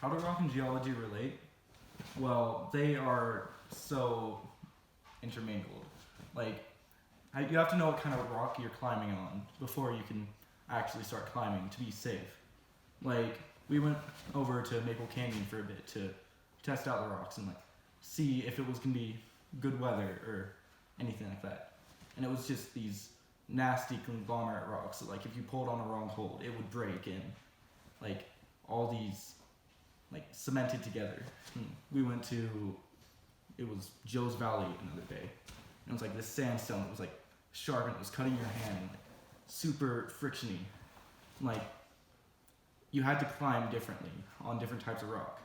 How do rock and geology relate? Well, they are so intermingled. Like, you have to know what kind of rock you're climbing on before you can actually start climbing to be safe. Like, we went over to Maple Canyon for a bit to test out the rocks and like see if it was gonna be good weather or anything like that. And it was just these nasty conglomerate rocks that, like, if you pulled on a wrong hold, it would break and like all these like cemented together. We went to, it was Joe's Valley another day, and it was like this sandstone that was like sharp and it was cutting your hand and like super frictiony. Like, you had to climb differently on different types of rock.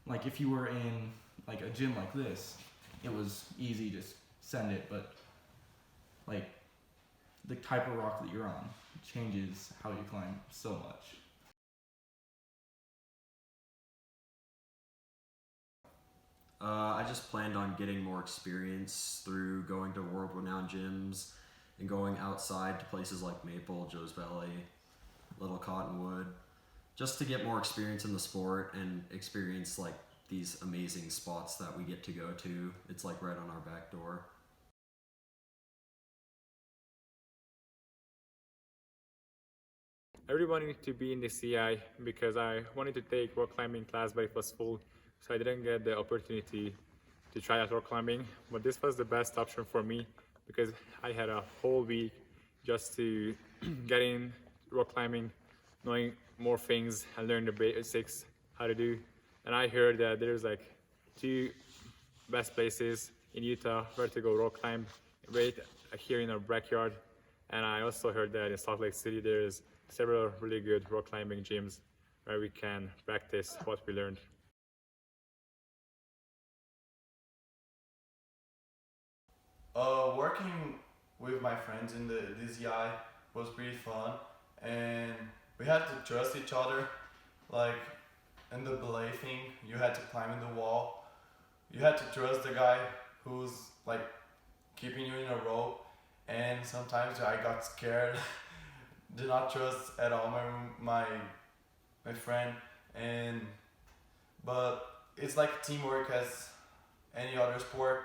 Like, if you were in like a gym like this, it was easy, just send it, but like the type of rock that you're on changes how you climb so much. I just planned on getting more experience through going to world-renowned gyms and going outside to places like Maple, Joe's Valley, Little Cottonwood, just to get more experience in the sport and experience like these amazing spots that we get to go to. It's like right on our back door. I really wanted to be in the CI because I wanted to take rock climbing class, but it was full, so I didn't get the opportunity to try out rock climbing. But this was the best option for me because I had a whole week just to get in rock climbing, knowing more things and learn the basics how to do. And I heard that there's like two best places in Utah where to go rock climb, right here in our backyard. And I also heard that in Salt Lake City there's several really good rock climbing gyms where we can practice what we learned. Working with my friends in the DZI was pretty fun, and we had to trust each other. Like, in the belay thing, you had to climb in the wall. You had to trust the guy who's like keeping you in a row, and sometimes I got scared. Did not trust at all my friend, and but it's like teamwork as any other sport,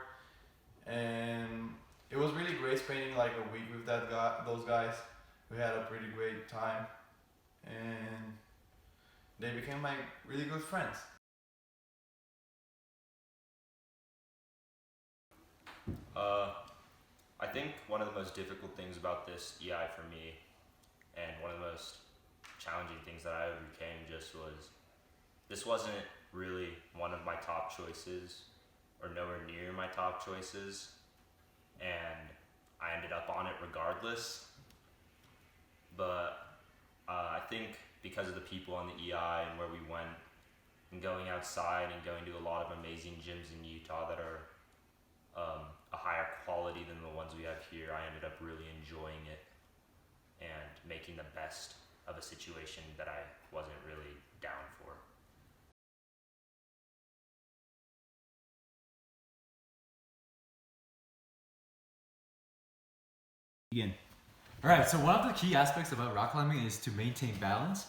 and it was really great spending like a week with those guys. We had a pretty great time, and they became my really good friends. Uh, I think one of the most difficult things about this EI for me, and one of the most challenging things that I overcame, just was this wasn't really one of my top choices, or nowhere near my top choices, and I ended up on it regardless. But I think because of the people on the EI and where we went, and going outside and going to a lot of amazing gyms in Utah that are a higher quality than the ones we have here, I ended up really enjoying it and making the best of a situation that I wasn't really down for. Begin. All right, so one of the key aspects about rock climbing is to maintain balance.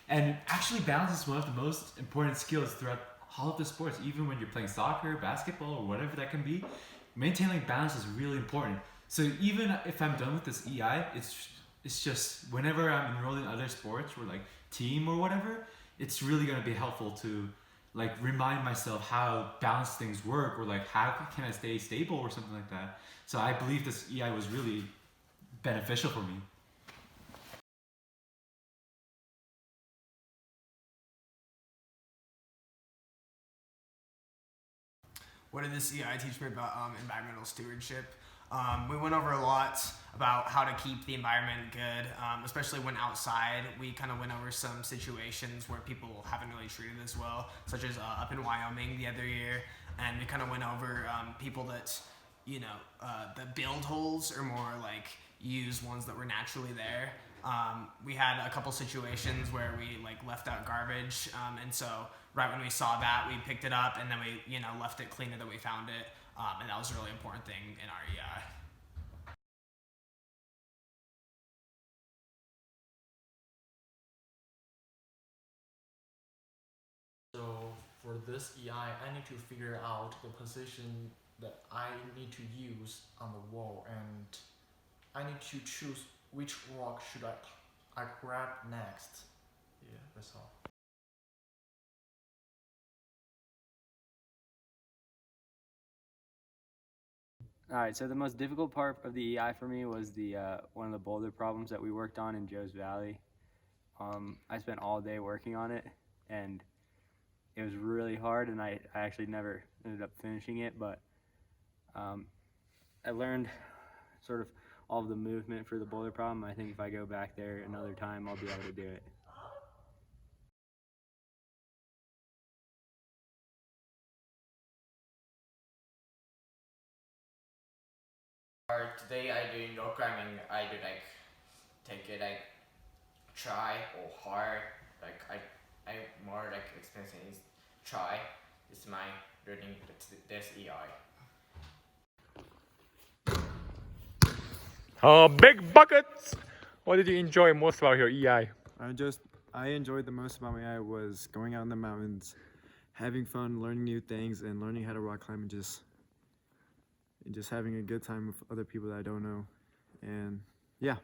And actually, balance is one of the most important skills throughout all of the sports, even when you're playing soccer, basketball, or whatever that can be. Maintaining balance is really important. So even if I'm done with this EI, it's just whenever I'm enrolled in other sports or like team or whatever, it's really gonna be helpful to like remind myself how balanced things work, or like how can I stay stable or something like that. So I believe this EI was really beneficial for me. What did this EI teach me about environmental stewardship? We went over a lot about how to keep the environment good, especially when outside. We kind of went over some situations where people haven't really treated as well, such as up in Wyoming the other year. And we kind of went over people that, the build holes are more like use ones that were naturally there. We had a couple situations where we like left out garbage, and so right when we saw that, we picked it up and then we left it cleaner than we found it, and that was a really important thing in our EI. So for this EI, I need to figure out the position that I need to use on the wall, and I need to choose which rock should I grab next. Yeah, that's all. All right, so the most difficult part of the EI for me was the one of the boulder problems that we worked on in Joe's Valley. I spent all day working on it, and it was really hard, and I actually never ended up finishing it, but I learned sort of all of the movement for the boulder problem. I think if I go back there another time, I'll be able to do it. Today I do rock climbing. I do like take it like try or hard. Like I more like experiencing is try. It's my learning this EI. Big buckets! What did you enjoy most about your EI? I enjoyed the most about my eye was going out in the mountains, having fun, learning new things, and learning how to rock climb, and just having a good time with other people that I don't know. And yeah.